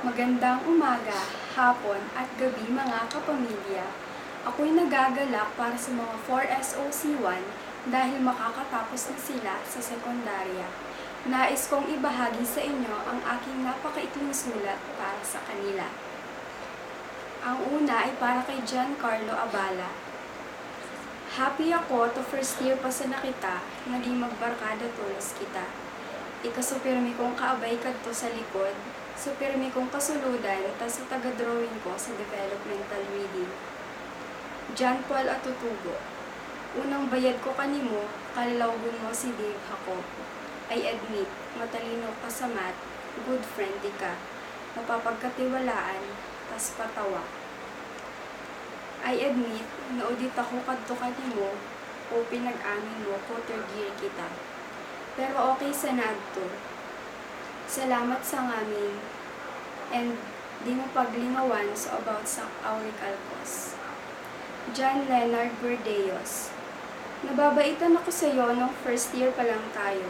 Magandang umaga, hapon at gabi mga kapamilya. Ako'y nagagalak para sa mga 4SOC1 dahil makakatapos na sila sa sekundarya. Nais kong ibahagi sa inyo ang aking napakaikling sulat para sa kanila. Ang una ay para kay Giancarlo Abala. Happy ako to first year pa sa nakita, naging magbarkada tulos kita. Ikasupirmi kong kaabay kadto sa likod, supirmi kong kasuludan, tas sa taga-drawing ko sa developmental reading. John Paul Atutubo. Unang bayad ko kanimo, kalalawgon mo si Dave Hako. I admit, matalino ka sa math, good friend di ka, mapapagkatiwalaan, tas patawa. I admit, naudit ako kadto kanimo, o pinag-amin mo ko third year kita. Pero okay sa nadto. Salamat sa ngamin, and di mo paglingawan so about sa auric alcos. John Leonard Verdeos. Nababaitan ako sa iyo nung first year pa lang tayo,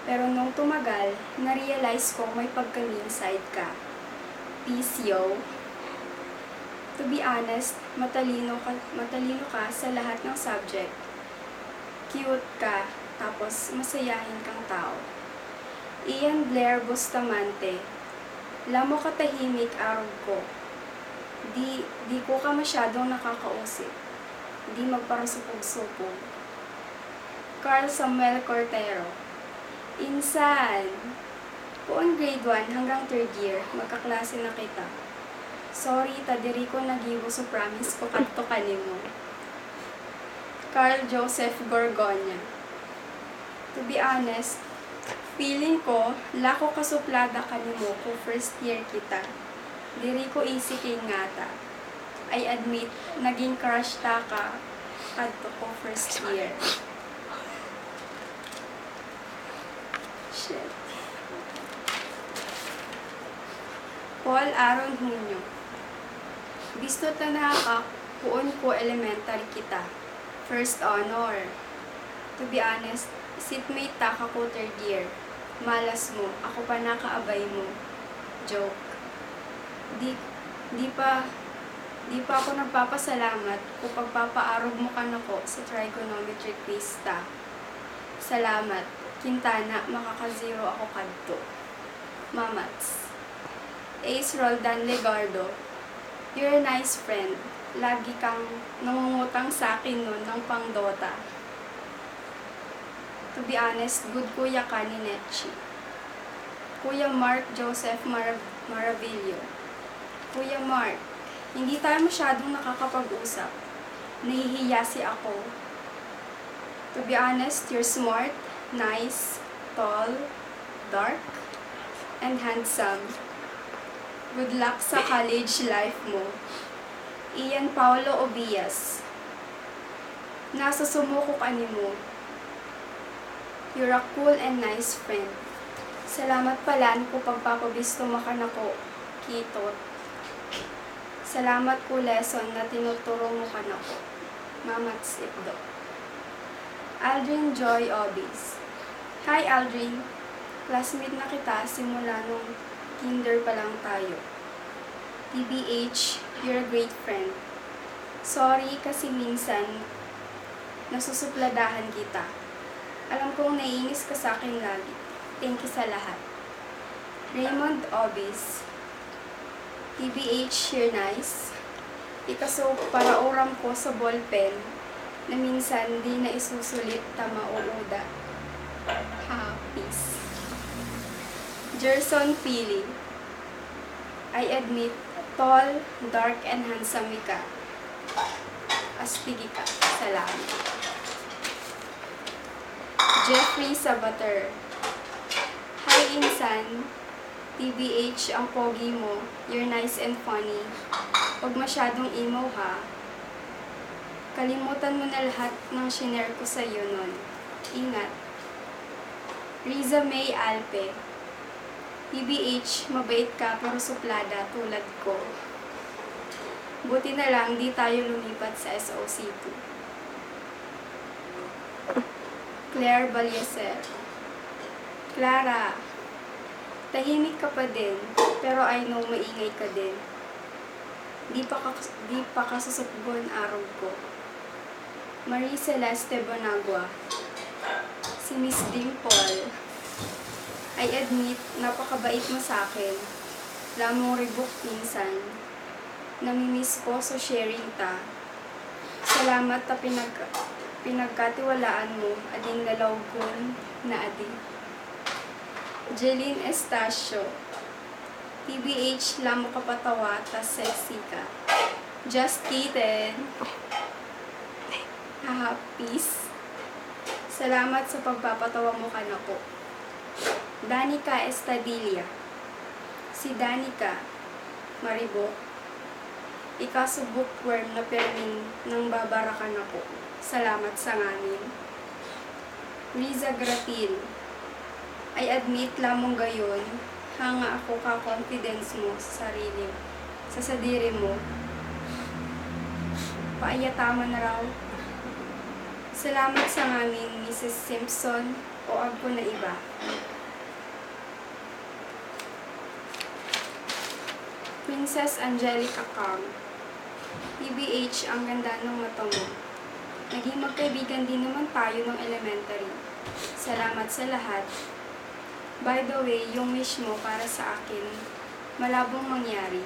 pero nung tumagal, na-realize ko may pagkaming side ka. Peace, yo. To be honest, matalino ka sa lahat ng subject. Cute ka, tapos masayahin kang tao. Ian Blair Bustamante. Lamo katahimik araw ko. Di ko ka masyadong nakakausip. Di magparasupog-supog. Carl Samuel Cortero. Insan. Puon grade 1 hanggang 3rd year, magkaklase na kita. Sorry, tadiri ko nagibo so promise ko kadto kanimo. Carl Joseph Gorgonya. To be honest, feeling ko, lako kasuplada kanimo ko first year kita. Diri ko easy kay ngata. I admit, naging crush ta ka kadto ko first year. Shit. Paul Aaron Hunyo. Bisto ta na ka, puon ko elementary kita. First honor. To be honest, seatmate ta ka ko 3rd year. Malas mo, ako pa nakaabay mo. Joke. Di pa ako nagpapasalamat kung pagpapaarog mo ka nako sa trigonometry quiz ta. Salamat. Quintana, makaka-0 ako kadto. Mamats. Ace Roldan Legardo. You're a nice friend. Lagi kang nangungutang sa akin nun ng pang-Dota. To be honest, good kuya ka ni Netchi. Kuya Mark Joseph Maravillo. Kuya Mark, hindi tayo masyadong nakakapag-usap. Nahihiya si ako. To be honest, you're smart, nice, tall, dark, and handsome. Good luck sa college life mo. Ian Paulo Obias. Nasa sumuko ka ni mo. You're a cool and nice friend. Salamat palan kung pagpapabisto makanako, Kitot. Salamat ko lesson na tinuturo mo kanako. Mamats Ipdo. Aldrin Joy Obis. Hi Aldrin. Classmate na kita simula nung kinder pa lang tayo. TBH, you're a great friend. Sorry kasi minsan nasusupladahan kita. Alam kong naiinis ka sa akin lagi. Thank you sa lahat. Raymond Obis. TBH, you're nice. Ikaso para oram ko sa ballpen na minsan di na isusulit ta mauuda. Ha, peace. Gerson Pili. I admit, tall, dark, and handsome ka. Astigi ka. Salamat. Jeffrey Sabater. Hi, Insan. TBH, ang pogi mo. You're nice and funny. Huwag masyadong emo, ha? Kalimutan mo na lahat ng shinare ko sa iyo nun. Ingat. Riza May Alpe. TBH, mabait ka pero suplada tulad ko. Buti na lang di tayo lumipat sa SOC2. Claire Balyeser. Clara, tahimik ka pa din. Pero I know maingay ka din. Di pa kasusukbon araw ko. Marie Celeste Bonagua. Si Miss Dimple. I admit, napakabait mo sa akin. Lamong ribok minsan. Namimiss ko so sharing ta. Salamat ta pinagkatiwalaan mo, ading lalawgon na adi. Jeline Estacio. TBH, lamo kapatawa, tas sexy ka. Just kidding. Haha, peace. Salamat sa pagpapatawa mo ka na po. Danica Estadilla. Si Danica Maribok. Ikasubok worm na perming nang babarakan ako. Salamat sa ngamin. Riza Gratil. I admit lamong gayon, hanga ako ka-confidence mo sa sarili, sa sadiri mo. Paayataman na raw. Salamat sa ngamin, Mrs. Simpson, o agpo na iba. Princess Angelica Kang. TBH, ang ganda ng mata mo. Naging magkaibigan din naman tayo ng elementary. Salamat sa lahat. By the way, yung wish mo para sa akin, malabong mangyari.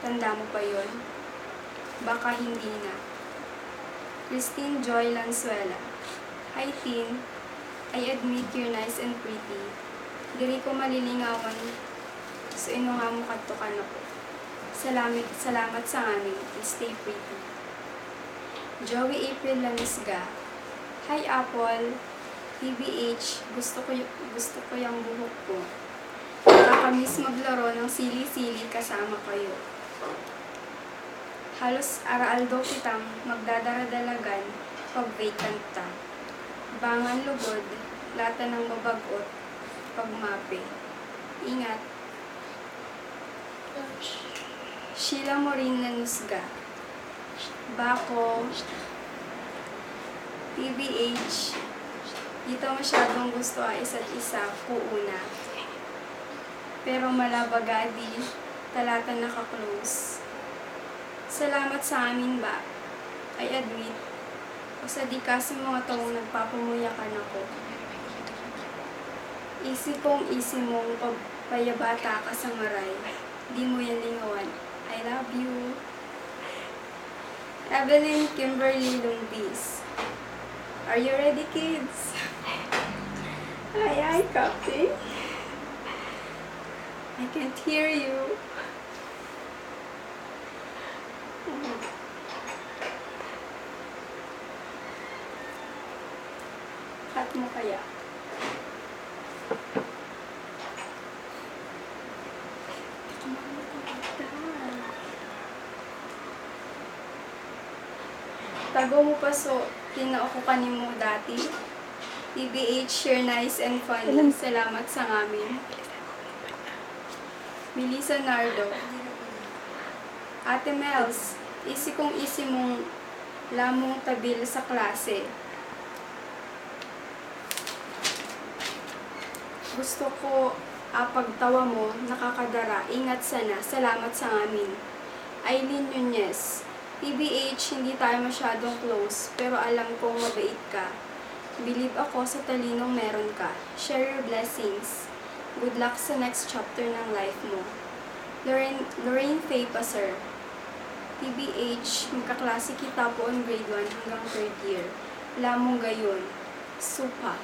Tanda mo pa yon? Baka hindi na. Christine Joy Lanzuela. Hi, Tin. I admit you're nice and pretty. Diri ko malilingawan. So, ino nga mo katukan ako. Salamat sa amin. Stay pretty. Joey April Lanisga. Hi, Apple. TBH, gusto ko yung buhok ko. Nakakamiss maglaro ng sili-sili kasama kayo. Halos araaldo kitang magdadaradalagan pag vacant ta. Bangan lugod, lata ng mabagot, pagmape. Ingat. Sheila Morin Nanusga. Bako. TBH. Dito masyadong gusto ang isa't isa kuuna. Pero malabagadi, talata naka-close. Salamat sa amin ba? I admit, o sa di kasi mga taong nagpapamuyakan ako. Isi mong pagpayabata ka sa maray. Di mo yan lingawan. I love you. Evelyn Kimberly Lumbis. Are you ready, kids? Hi, Captain. I can't hear you. Cut mo kaya? Tago mo pa so, tinao ko kanimo dati. TBH, you're nice and funny. Salamat sa ngamin. Melissa Nardo. Ate Mels, isi mong lamong tabil sa klase. Gusto ko pagtawa mo, nakakadara. Ingat sana. Salamat sa ngamin. Aileen Nunez. TBH, hindi tayo masyadong close, pero alam kong mabait ka. Believe ako sa talinong meron ka. Share your blessings. Good luck sa next chapter ng life mo. Lorraine Faye Passer. TBH, magkaklase kita po on grade 1 hanggang 3rd year. Lamong gayon. Supa.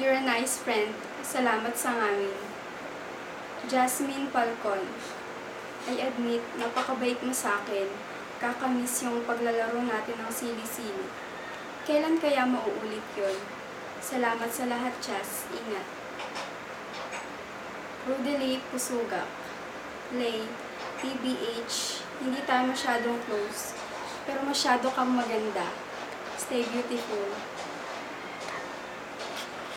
You're a nice friend. Salamat sa ngamin. Jasmine Falcon. I admit, napakabait mo sa akin. Kakamiss yung paglalaro natin ng sili-sili. Kailan kaya mauulit yon? Salamat sa lahat, Chas. Ingat. Rudelie Pusuga. Lay, TBH, hindi tayo masyadong close, pero masyado kang maganda. Stay beautiful.